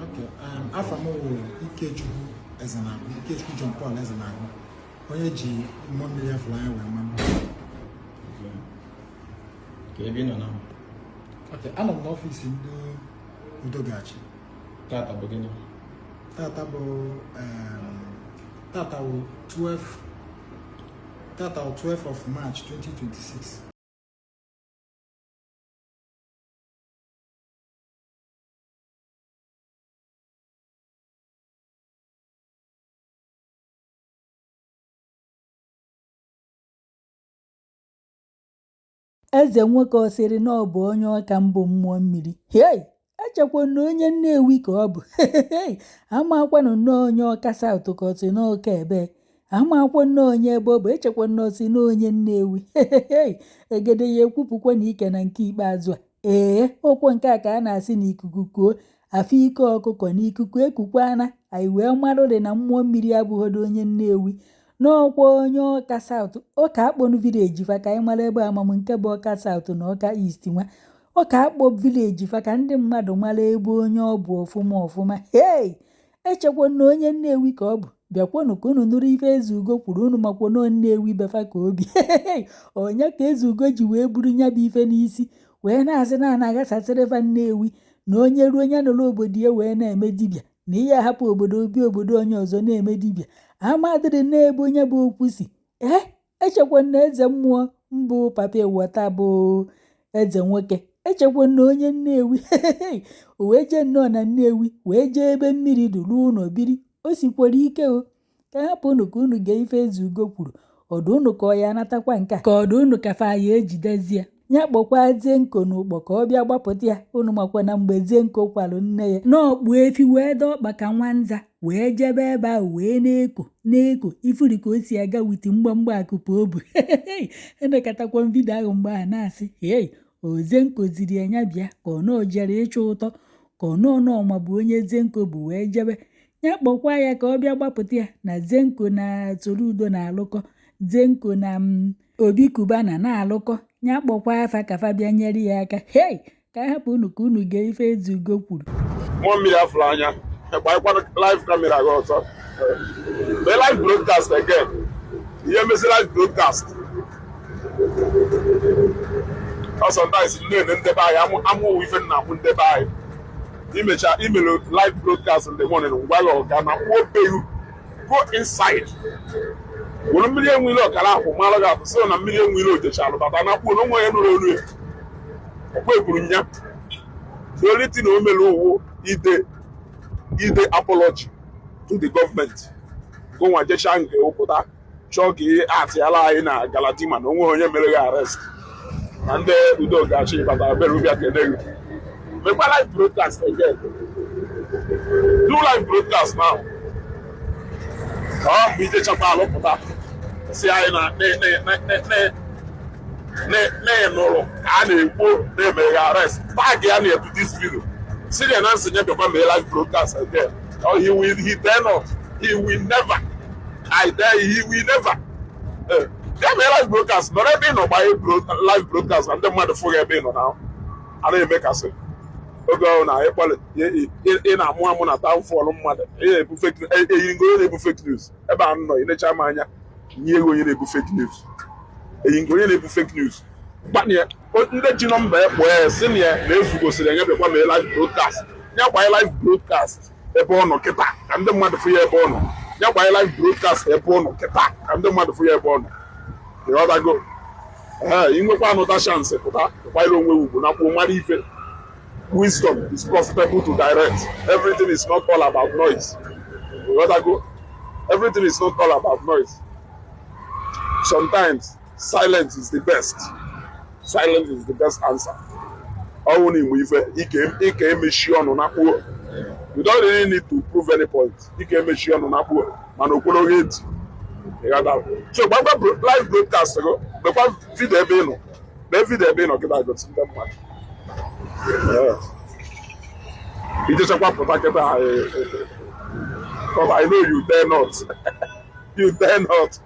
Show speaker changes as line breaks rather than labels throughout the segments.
Okay, after Ikechukwu Ezanagu, Ikechukwu John Paul Ezanagu, onye ji Muo Mmiri afọ anya wee mama.
Ka ebe nọ na.
Okay, anọ m n'ọfịs Ndi Udogachi.
Tata bụ gịnị?
Tata bụ 12 of March 2026.
Eze nwoke osiri na ọ bụ onye ọka mbụ Muo Mmiri. Hey! Echekwa na onye Nnewi ka ọ bụ. Amakwa na onye ọka South ka osi na ọka ebe. Amakwa na onye ebe ọ bụ echekwa na osi na onye Nnewi. Egede ya ekwupụkwa na ike na nke ikpeazụ a. Okwu nke a ka a na-asị n'ikuku kuo, afọ ike ọkụkọ n'ikuku ekukwana, anyị wee marụ dị na Muo Mmiri abụghị onye Nnewi. N'ọkwa onye ọka South, ọka akpọnụ village fa ka anyị mara ebe amamụ nke bụ ọka South na ọka East nwa. Ọka akpọ village fa ka ndị mmadụ mara ebe onye ọ bụ ọfụma. Echekwa na onye Nnewi ka ọ bụ. Bịakwanụ ka unu nụrụ ife Ezugo kwuru, unu makwa na Nnewi befa ka obi. Onye ka Ezugo ji wee buru nya bụ ife n'isi wee na-asị na anaghasasịrị fa Nnewi na onye ruo onye nọrọ obodo ya wee na-eme dibịa na ihe ahapụ obodo obi obodo onye ọzọ na-eme dibịa. Amadịrị n'ebe onye bụ okwu si. Echekwa na eze mmụọ mbụ papa ewata bụ eze nwoke. Echekwa na onye Nnewi o wee jee nnọọ na Nnewi wee jee ebe mmiri dị ruo ụlọ biri. O sikwara ike o ka hapụ unu ka unu gee ife Ezugo kwuru. Ọdụ unu ka ọ ya anatakwa nke a ka ọdụ unu ka fa ya ejidezie ya kpọkwa Zenko n'ụkpọ ka ọ bịa gbapụta ya. Unu makwa na mgbe Zenko kwalụ nne ya n'ọkpụ efi wee dọkpa ka nwanza wee jebe ebe ahụ wee na-eko ifuri ka o si aga witi mgbamgba akụpụ obu. Enekatakwa vidio ahụ mgbe a na-asị Zenko ziri ya nya bịa ka ọ nọ jere ịchụ ụtọ ka ọ nọ ma bụ onye Zenko bụ wee jebe ya kpọkwa ya ka ọ bịa gbapụta ya na Zenko na Soludo na-alụkọ, Zenko na Obi Kubana na-alụkọ. Ya kpọkwa afa ka fa bịa nyere ya aka. Ka hapụ unu ka unu gee ife Ezugo kwuru.
Muo Mmiri afọ anya ekpaikwana live camera gị ọzọ. The live broadcast again. Ihe mezi live broadcast. Sometimes ndebe anyị amụwụ ife nna amụ ndebe anyị. Imecha imelu live broadcast in the morning ngwa gị ọga na kpọọ go inside. Were mmiri enwile ọkara akwụ mara gị atụ sị na mmiri enwile ojechalụ bata na kpuo n'onwe ya nụrụ olu ya. Ọkwa ekwuru nya. The only thing o mere owu ide apology to the government. Go nwa jecha nke ụpụta chọọ ka atịala anyị na Galadima na onwe onye mere ya arrest. Na Ndi Udogachi bata bere ubia kene. Make live broadcast again. Do live broadcast now. We just chapa alopota. See I na no can go they may arrest. Tag ya near to this video. See the answer never come live broadcast again. Oh, he dare not. He will never. I dare he will never. They may live broadcast. Not every no by live broadcast and the motherfucker being now. I don't make us say. Ogo na ekpole ị na-amụ amụ na town for mmadụ ebu fake na-ebu fake news ebe a nọ inecha m anya nye ego onye na-ebu fake news onye na-ebu fake news gbanye ndị ji nọmba ekpo ya si na ya na-ezugosiri enye bekwa mee live broadcast ya gbanye live broadcast ebe ọ nọ kịta ka ndị mmadụ fụ ya ebe ọ nọ ya gbanye live broadcast ebe ọ nọ kịta ka ndị mmadụ fụ ya ebe ọ nọ ịghọtago inwekwa anụta chance pụta gbanyere onwe ugwu na kwuo mara ife. Wisdom is profitable to direct. Everything is not all about noise. You gotta go. Everything is not all about noise. Sometimes silence is the best. Silence is the best answer. You don't really need to prove any point. So, live broadcast ago, you just want to protect it. Because I know you dare not. You dare not.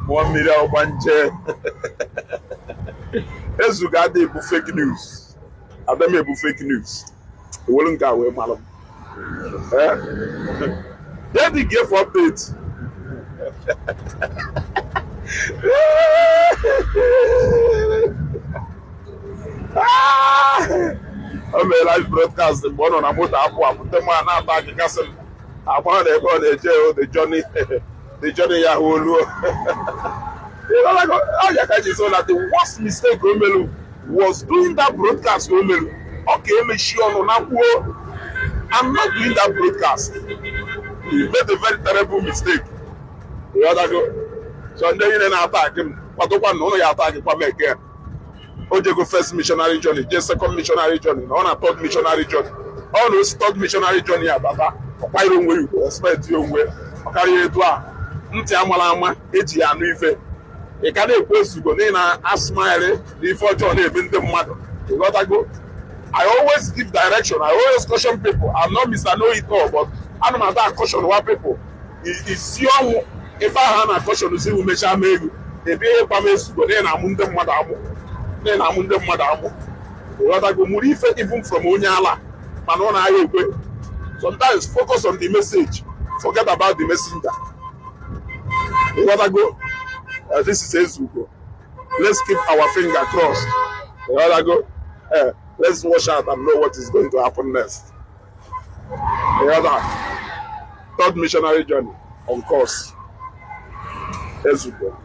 Muo Mmiri ọgbanje. Ezuga dị bụ fake news. Adamebu fake news. The woolen guy with Malam. Then he gave updates. I'm a live broadcast. The one on a motor, I put them on a back in Castle. I want to go the journey, the journey Yahoo. You know, like, oh, you can say that the worst mistake Romelu was doing that broadcast. Romelu, okay, make sure no, I'm not doing that broadcast. He made a very terrible mistake. You know that go. So then you didn't attack him. But the one no, you attack him for me again. Oje go first missionary journey, just second missionary journey, on a third missionary journey. All those third missionary journey are Baba. Why don't we expect you way? Carry it to Ntiamalama, Eji and Ife. You can't post to go in and smile before John even the mother. You got to go. I always give direction. I always caution people. I'm not Mr. Know It All, but I don't matter caution what people. It's your if I have a caution to see who may shall make you. If you have to go in and the mother. Then I'm the mother. You got to go Murife even from Onyala. Manona Ayokwe. Sometimes focus on the message. Forget about the messenger. You got to go. This is Ezugo. Let's keep our finger crossed. You gotta go. Let's watch out and know what is going to happen next. You gotta third missionary journey on course. Ezugo.